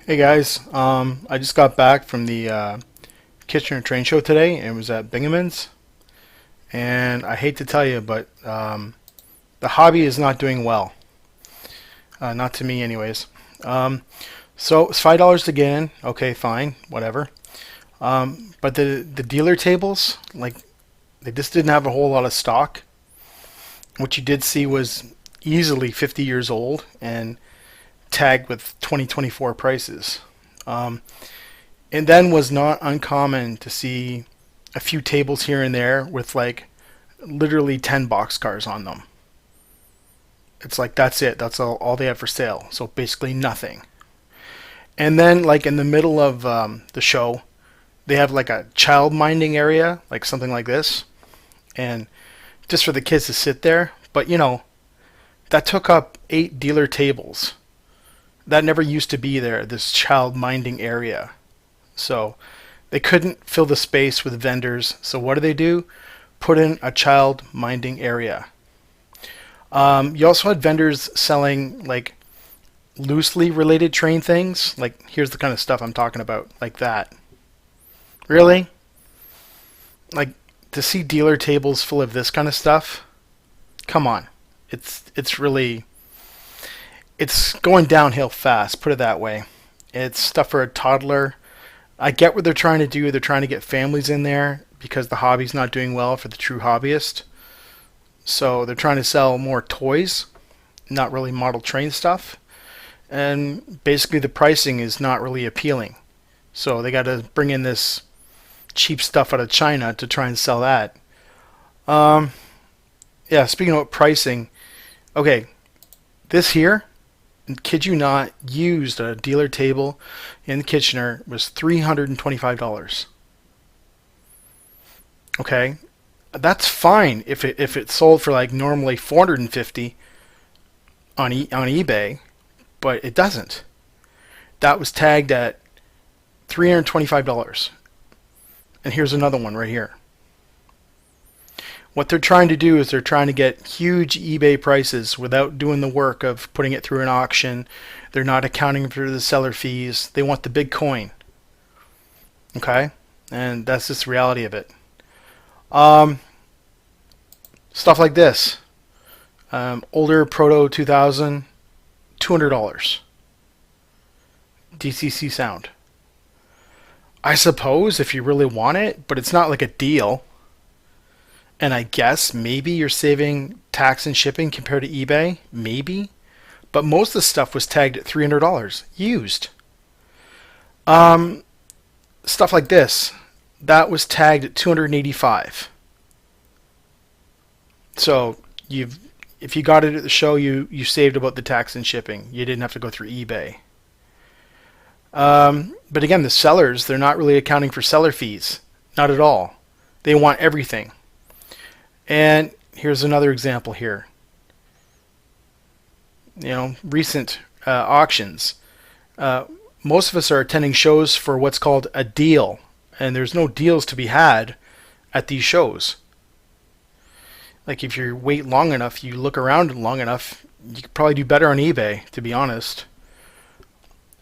Hey guys, I just got back from the Kitchener train show today, and it was at Bingaman's. And I hate to tell you, but the hobby is not doing well. Not to me, anyways. Um, so it's $5 to get in. Okay, fine, whatever. But the dealer tables, like, they just didn't have a whole lot of stock. What you did see was easily 50 years old and tagged with 2024 prices. Um, and then was not uncommon to see a few tables here and there with like literally 10 boxcars on them. It's like that's it. That's all they have for sale. So basically nothing. And then like in the middle of the show, they have like a child minding area, like something like this, and just for the kids to sit there. But that took up 8 dealer tables. That never used to be there. This child minding area. So they couldn't fill the space with vendors. So what do? Put in a child minding area. You also had vendors selling like loosely related train things. Like here's the kind of stuff I'm talking about, like that. Really? Like to see dealer tables full of this kind of stuff? Come on. It's really it's going downhill fast, put it that way. It's stuff for a toddler. I get what they're trying to do. They're trying to get families in there because the hobby's not doing well for the true hobbyist. So they're trying to sell more toys, not really model train stuff. And basically the pricing is not really appealing. So they got to bring in this cheap stuff out of China to try and sell that. Um, yeah, speaking of pricing, okay, this here, kid you not, used a dealer table in Kitchener was $325. Okay, that's fine if it sold for like normally 450 on eBay, but it doesn't. That was tagged at $325. And here's another one right here. What they're trying to do is they're trying to get huge eBay prices without doing the work of putting it through an auction. They're not accounting for the seller fees. They want the big coin. Okay? And that's just the reality of it. Um, Stuff like this. Older Proto 2000, $200. DCC sound. I suppose if you really want it, but it's not like a deal. And I guess maybe you're saving tax and shipping compared to eBay. Maybe. But most of the stuff was tagged at $300 used. Um, Stuff like this. That was tagged at $285. So if you got it at the show, you saved about the tax and shipping. You didn't have to go through eBay. But again, the sellers, they're not really accounting for seller fees. Not at all. They want everything. And here's another example here. Recent auctions. Most of us are attending shows for what's called a deal, and there's no deals to be had at these shows. Like if you wait long enough, you look around long enough, you could probably do better on eBay, to be honest.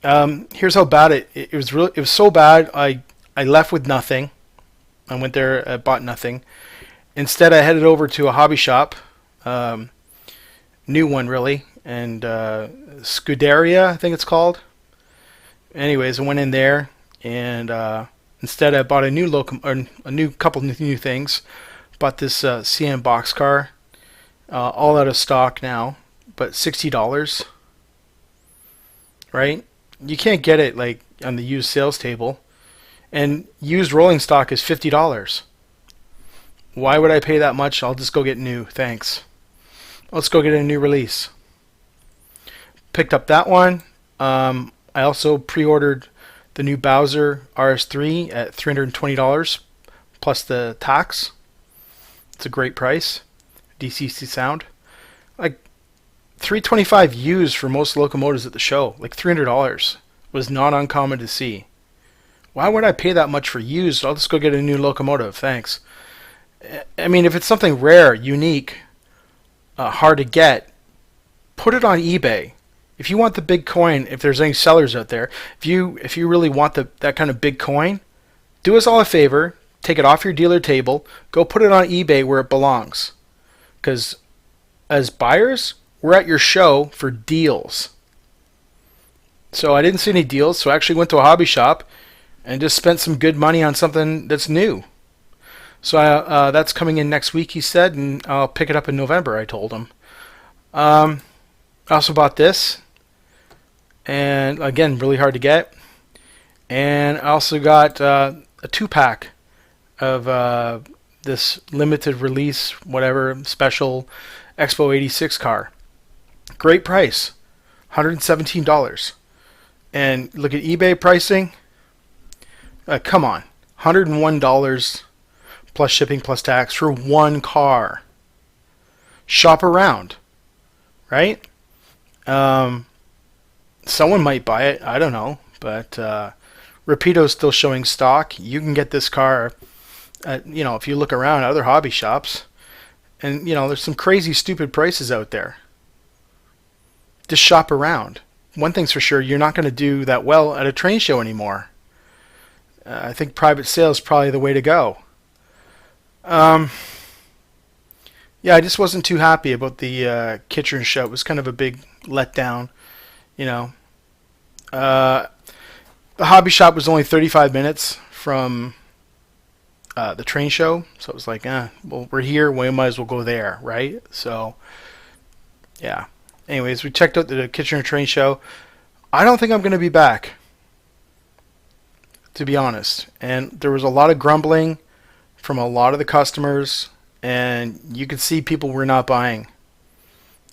Here's how bad it was. It was so bad. I left with nothing. I went there, bought nothing. Instead, I headed over to a hobby shop, new one really, and Scuderia, I think it's called. Anyways, I went in there, and instead I bought a new couple new things. Bought this CM boxcar, all out of stock now, but $60, right? You can't get it like on the used sales table, and used rolling stock is $50. Why would I pay that much? I'll just go get new. Thanks. Let's go get a new release. Picked up that one. I also pre-ordered the new Bowser RS3 at $320 plus the tax. It's a great price. DCC sound. Like $325 used for most locomotives at the show. Like $300 was not uncommon to see. Why would I pay that much for used? I'll just go get a new locomotive. Thanks. I mean, if it's something rare, unique, hard to get, put it on eBay. If you want the big coin, if there's any sellers out there, if you really want that kind of big coin, do us all a favor, take it off your dealer table, go put it on eBay where it belongs. Because as buyers, we're at your show for deals. So I didn't see any deals, so I actually went to a hobby shop and just spent some good money on something that's new. So that's coming in next week, he said, and I'll pick it up in November, I told him. I also bought this, and again, really hard to get. And I also got a 2-pack of this limited release, whatever, special Expo 86 car. Great price, $117. And look at eBay pricing. Come on, $101 plus shipping plus tax for one car. Shop around, right? Someone might buy it. I don't know, but Rapido's still showing stock. You can get this car at, if you look around other hobby shops, and there's some crazy stupid prices out there. Just shop around. One thing's for sure, you're not going to do that well at a train show anymore. I think private sale is probably the way to go. Yeah, I just wasn't too happy about the Kitchener show. It was kind of a big letdown, The hobby shop was only 35 minutes from the train show, so it was like, well, we're here, we might as well go there, right? So, yeah. Anyways, we checked out the Kitchener train show. I don't think I'm going to be back, to be honest. And there was a lot of grumbling from a lot of the customers, and you could see people were not buying.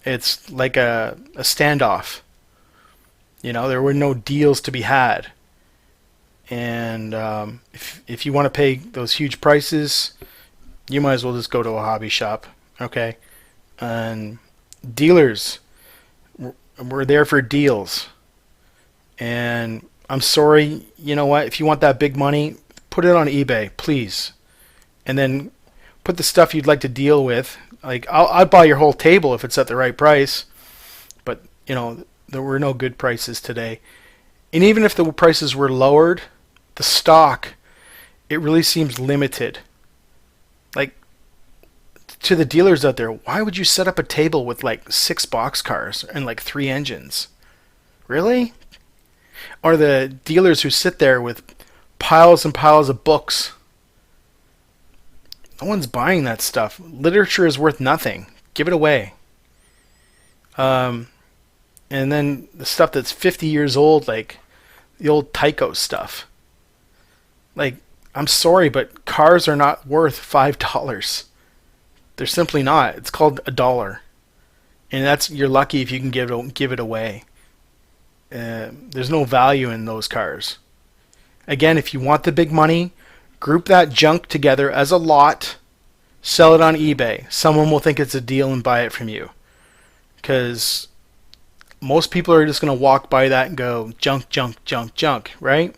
It's like a standoff. There were no deals to be had. And if you want to pay those huge prices, you might as well just go to a hobby shop, okay? And dealers were there for deals. And I'm sorry, you know what? If you want that big money, put it on eBay, please. And then put the stuff you'd like to deal with. Like, I'd buy your whole table if it's at the right price. But, there were no good prices today. And even if the prices were lowered, the stock, it really seems limited. Like, to the dealers out there, why would you set up a table with like 6 boxcars and like 3 engines? Really? Or the dealers who sit there with piles and piles of books. No one's buying that stuff. Literature is worth nothing. Give it away. And then the stuff that's 50 years old, like the old Tyco stuff. Like, I'm sorry, but cars are not worth $5. They're simply not. It's called $1. And you're lucky if you can give it away. There's no value in those cars. Again, if you want the big money, group that junk together as a lot, sell it on eBay. Someone will think it's a deal and buy it from you. Because most people are just going to walk by that and go, junk, junk, junk, junk, right?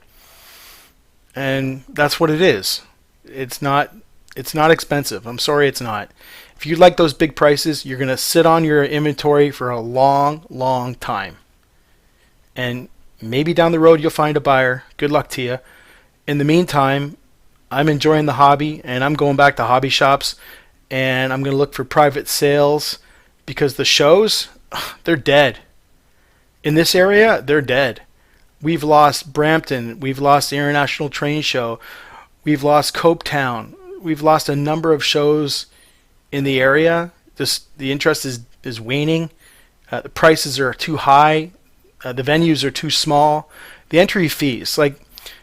And that's what it is. It's not expensive. I'm sorry, it's not. If you like those big prices, you're going to sit on your inventory for a long, long time. And maybe down the road you'll find a buyer. Good luck to you. In the meantime, I'm enjoying the hobby, and I'm going back to hobby shops, and I'm going to look for private sales, because the shows, they're dead. In this area, they're dead. We've lost Brampton. We've lost the International Train Show. We've lost Copetown. We've lost a number of shows in the area. The interest is waning. The prices are too high. The venues are too small. The entry fees, like,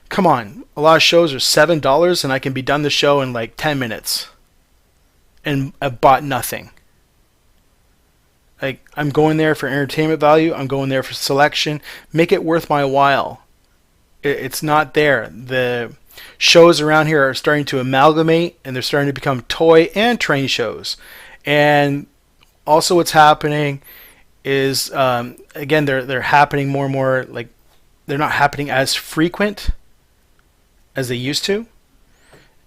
come on. A lot of shows are $7, and I can be done the show in like 10 minutes. And I've bought nothing. Like, I'm going there for entertainment value. I'm going there for selection. Make it worth my while. It's not there. The shows around here are starting to amalgamate, and they're starting to become toy and train shows. And also what's happening is, again, they're happening more and more, like, they're not happening as frequent as they used to.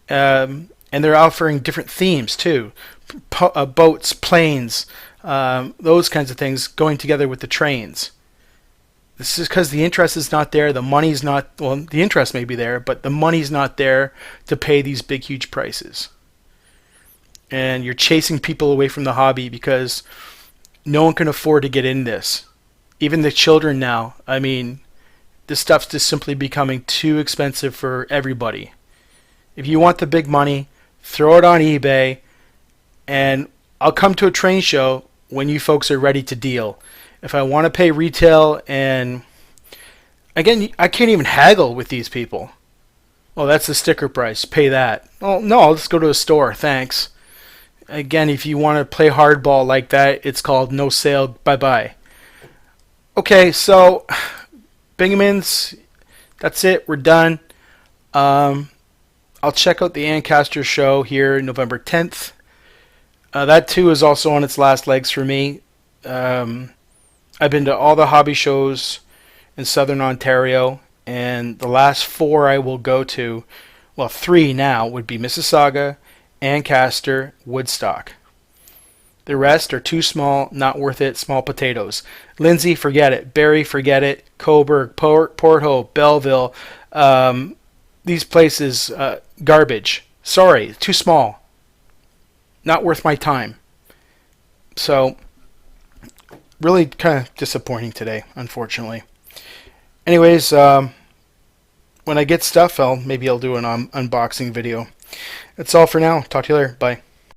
And they're offering different themes too. Boats, planes, those kinds of things going together with the trains. This is because the interest is not there. The money's not, well, the interest may be there, but the money's not there to pay these big, huge prices. And you're chasing people away from the hobby because no one can afford to get in this. Even the children now. I mean, this stuff's just simply becoming too expensive for everybody. If you want the big money, throw it on eBay, and I'll come to a train show when you folks are ready to deal. If I want to pay retail, and again, I can't even haggle with these people. Oh, that's the sticker price. Pay that. Oh, no, I'll just go to a store. Thanks. Again, if you want to play hardball like that, it's called no sale. Bye-bye. Okay, so Bingaman's, that's it. We're done. I'll check out the Ancaster show here November 10th. That too is also on its last legs for me. I've been to all the hobby shows in Southern Ontario, and the last 4 I will go to, well, 3 now, would be Mississauga, Ancaster, Woodstock. The rest are too small, not worth it, small potatoes. Lindsay, forget it. Barrie, forget it. Cobourg, Port Hope, Belleville, these places, garbage. Sorry, too small. Not worth my time. So, really kind of disappointing today, unfortunately. Anyways, when I get stuff, maybe I'll do an unboxing video. That's all for now. Talk to you later. Bye.